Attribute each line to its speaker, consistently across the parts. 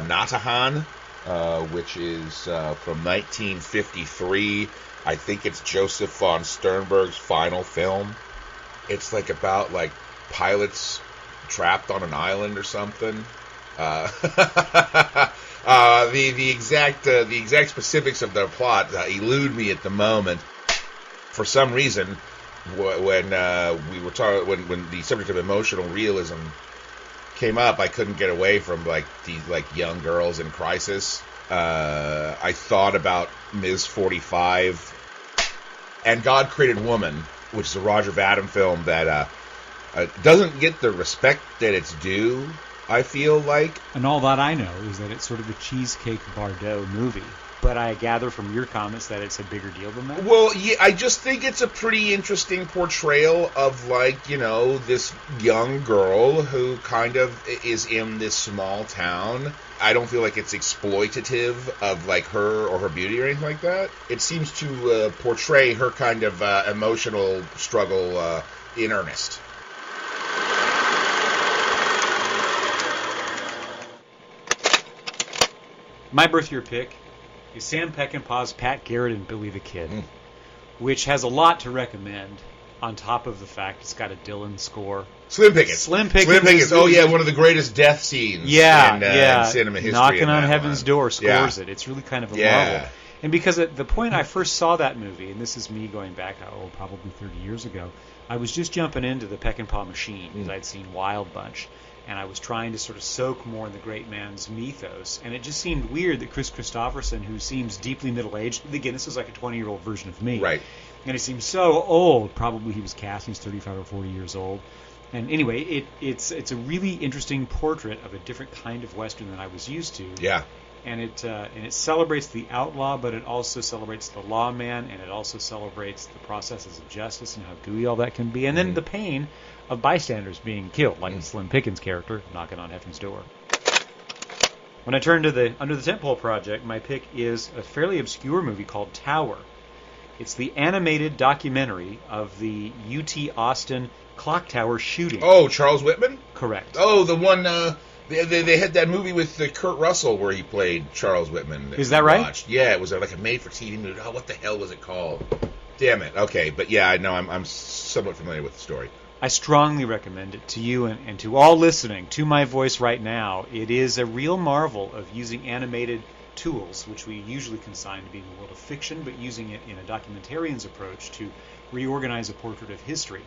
Speaker 1: Anatahan, which is from 1953. I think it's Josef von Sternberg's final film. It's like about like pilots trapped on an island or something. The exact specifics of the plot elude me at the moment. For some reason, when we were talking, when the subject of emotional realism came up, I couldn't get away from like these like young girls in crisis. I thought about Ms. 45 and God Created Woman, which is a Roger Vadim film that doesn't get the respect that it's due, I feel like.
Speaker 2: And all that I know is that it's sort of a Cheesecake Bardot movie. But I gather from your comments that it's a bigger deal than that?
Speaker 1: Well, yeah, I just think it's a pretty interesting portrayal of, like, you know, this young girl who kind of is in this small town. I don't feel like it's exploitative of, like, her or her beauty or anything like that. It seems to portray her kind of emotional struggle in earnest.
Speaker 2: My birth year pick is Sam Peckinpah's Pat Garrett and Billy the Kid, which has a lot to recommend on top of the fact it's got a Dylan score.
Speaker 1: Slim Pickens.
Speaker 2: Slim Pickens.
Speaker 1: Oh, yeah, one of the greatest death scenes in cinema history.
Speaker 2: Knocking on Heaven's Door scores it. It's really kind of a marvel. And because at the point I first saw that movie, and this is me going back, probably 30 years ago, I was just jumping into the Peckinpah machine because I'd seen Wild Bunch. And I was trying to sort of soak more in the great man's mythos. And it just seemed weird that Chris Christopherson, who seems deeply middle-aged, again, this is like a 20-year-old version of me.
Speaker 1: Right.
Speaker 2: And he seems so old. Probably he was cast, he's 35 or 40 years old. And anyway, it's a really interesting portrait of a different kind of Western than I was used to.
Speaker 1: Yeah.
Speaker 2: And it celebrates the outlaw, but it also celebrates the lawman, and it also celebrates the processes of justice and how gooey all that can be. And then the pain of bystanders being killed, like Slim Pickens' character knocking on Heaven's Door. When I turn to the Under the Tentpole project, my pick is a fairly obscure movie called Tower. It's the animated documentary of the UT Austin clock tower shooting.
Speaker 1: Oh, Charles Whitman?
Speaker 2: Correct.
Speaker 1: Oh, the one... They had that movie with Kurt Russell where he played Charles Whitman.
Speaker 2: Is that right?
Speaker 1: Yeah, it was like a made-for-TV movie. Oh, what the hell was it called? Damn it. Okay, but yeah, I know I'm somewhat familiar with the story.
Speaker 2: I strongly recommend it to you and to all listening to my voice right now. It is a real marvel of using animated tools, which we usually consign to being the world of fiction, but using it in a documentarian's approach to reorganize a portrait of history.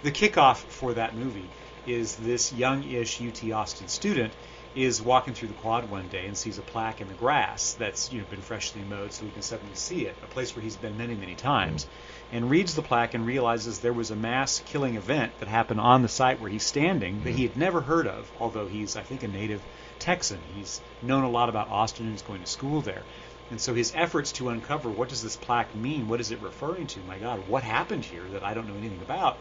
Speaker 2: The kickoff for that movie is this young-ish UT Austin student is walking through the quad one day and sees a plaque in the grass that's been freshly mowed so he can suddenly see it, a place where he's been many, many times, and reads the plaque and realizes there was a mass killing event that happened on the site where he's standing that he had never heard of, although he's, I think, a native Texan. He's known a lot about Austin and he's going to school there. And so his efforts to uncover what does this plaque mean, what is it referring to, my God, what happened here that I don't know anything about,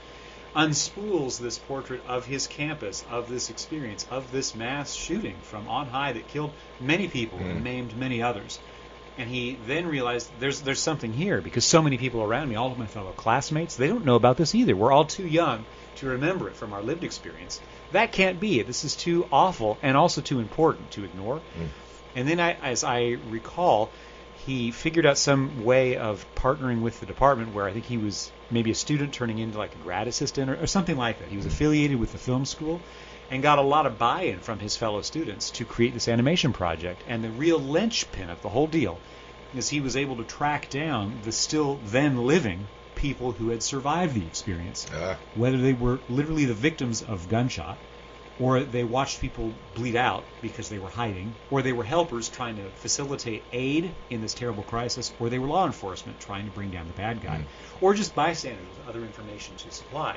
Speaker 2: unspools this portrait of his campus, of this experience, of this mass shooting from on high that killed many people and maimed many others. And he then realized there's something here because so many people around me, all of my fellow classmates, they don't know about this either. We're all too young to remember it from our lived experience. That can't be it. This is too awful and also too important to ignore. And then, as I recall, he figured out some way of partnering with the department where I think he was maybe a student turning into like a grad assistant or something like that. He was affiliated with the film school and got a lot of buy-in from his fellow students to create this animation project. And the real linchpin of the whole deal is he was able to track down the still then living people who had survived the experience, whether they were literally the victims of gunshot, or they watched people bleed out because they were hiding, or they were helpers trying to facilitate aid in this terrible crisis, or they were law enforcement trying to bring down the bad guy, or just bystanders with other information to supply.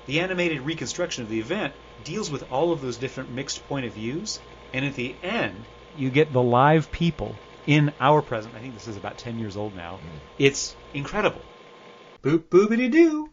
Speaker 2: The animated reconstruction of the event deals with all of those different mixed point of views, and at the end, you get the live people in our present. I think this is about 10 years old now. It's incredible. Boop, boopity-doo.